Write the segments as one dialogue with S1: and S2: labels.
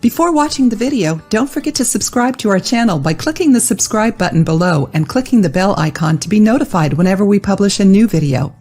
S1: Before watching the video, don't forget to subscribe to our channel by clicking the subscribe button below and clicking the bell icon to be notified whenever we publish a new video.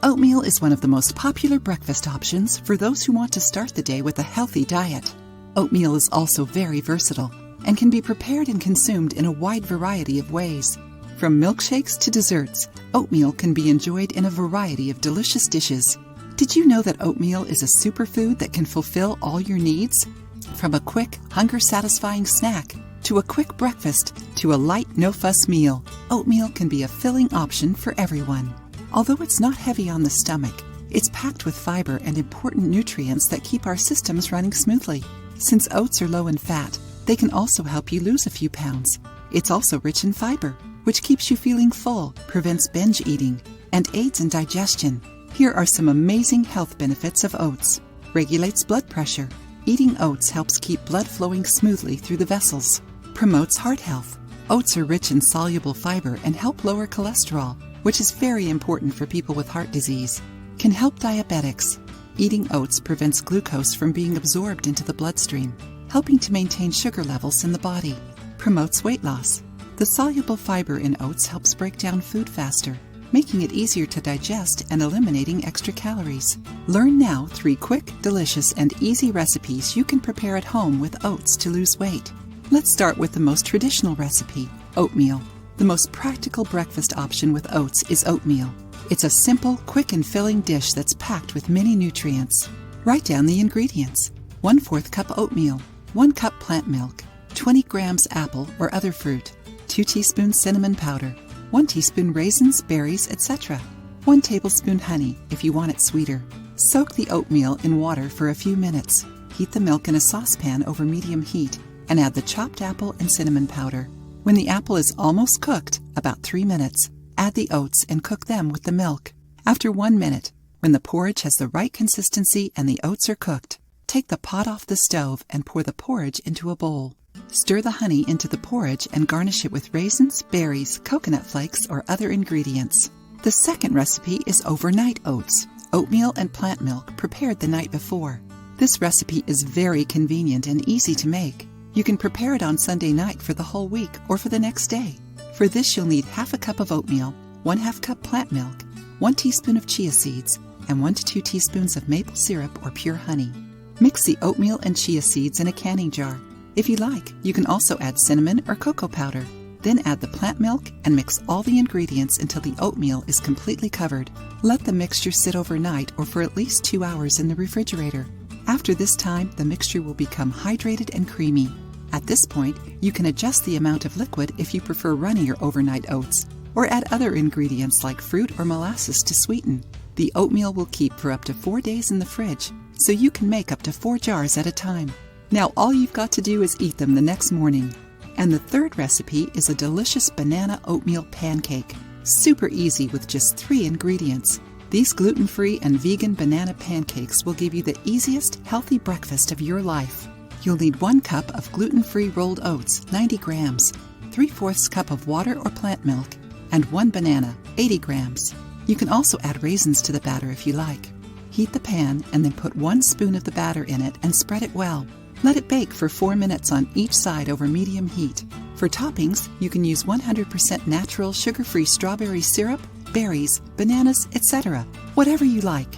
S2: Oatmeal is one of the most popular breakfast options for those who want to start the day with a healthy diet. Oatmeal is also very versatile and can be prepared and consumed in a wide variety of ways. From milkshakes to desserts, oatmeal can be enjoyed in a variety of delicious dishes. Did you know that oatmeal is a superfood that can fulfill all your needs? From a quick, hunger-satisfying snack, to a quick breakfast, to a light, no-fuss meal, oatmeal can be a filling option for everyone. Although it's not heavy on the stomach, it's packed with fiber and important nutrients that keep our systems running smoothly. Since oats are low in fat, they can also help you lose a few pounds. It's also rich in fiber, which keeps you feeling full, prevents binge eating, and aids in digestion. Here are some amazing health benefits of oats. Regulates blood pressure. Eating oats helps keep blood flowing smoothly through the vessels. Promotes heart health. Oats are rich in soluble fiber and help lower cholesterol, which is very important for people with heart disease. Can help diabetics. Eating oats prevents glucose from being absorbed into the bloodstream, helping to maintain sugar levels in the body. Promotes weight loss. The soluble fiber in oats helps break down food faster, making it easier to digest and eliminating extra calories. Learn now 3 quick, delicious, and easy recipes you can prepare at home with oats to lose weight. Let's start with the most traditional recipe, oatmeal. The most practical breakfast option with oats is oatmeal. It's a simple, quick, and filling dish that's packed with many nutrients. Write down the ingredients. 1/4 cup oatmeal, 1 cup plant milk, 20 grams apple or other fruit, 2 teaspoons cinnamon powder, 1 teaspoon raisins, berries, etc. 1 tablespoon honey if you want it sweeter. Soak the oatmeal in water for a few minutes. Heat the milk in a saucepan over medium heat and add the chopped apple and cinnamon powder. When the apple is almost cooked, about 3 minutes, add the oats and cook them with the milk. After 1 minute, when the porridge has the right consistency and the oats are cooked, take the pot off the stove and pour the porridge into a bowl. Stir the honey into the porridge and garnish it with raisins, berries, coconut flakes, or other ingredients. The second recipe is overnight oats, oatmeal and plant milk prepared the night before. This recipe is very convenient and easy to make. You can prepare it on Sunday night for the whole week or for the next day. For this you'll need 1/2 cup of oatmeal, 1/2 cup plant milk, 1 teaspoon of chia seeds, and 1 to 2 teaspoons of maple syrup or pure honey. Mix the oatmeal and chia seeds in a canning jar. If you like, you can also add cinnamon or cocoa powder. Then add the plant milk and mix all the ingredients until the oatmeal is completely covered. Let the mixture sit overnight or for at least 2 hours in the refrigerator. After this time, the mixture will become hydrated and creamy. At this point, you can adjust the amount of liquid if you prefer runnier overnight oats, or add other ingredients like fruit or molasses to sweeten. The oatmeal will keep for up to 4 days in the fridge, so you can make up to 4 jars at a time. Now all you've got to do is eat them the next morning. And the third recipe is a delicious banana oatmeal pancake. Super easy with just 3 ingredients. These gluten-free and vegan banana pancakes will give you the easiest, healthy breakfast of your life. You'll need 1 cup of gluten-free rolled oats, 90 grams, 3/4 cup of water or plant milk, and 1 banana, 80 grams. You can also add raisins to the batter if you like. Heat the pan and then put 1 spoon of the batter in it and spread it well. Let it bake for 4 minutes on each side over medium heat. For toppings, you can use 100% natural sugar-free strawberry syrup, berries, bananas, etc. Whatever you like.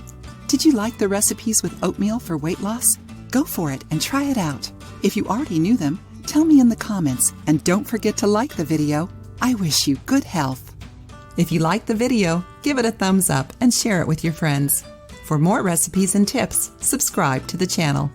S2: Did you like the recipes with oatmeal for weight loss? Go for it and try it out. If you already knew them, tell me in the comments and don't forget to like the video. I wish you good health.
S1: If you liked the video, give it a thumbs up and share it with your friends. For more recipes and tips, subscribe to the channel.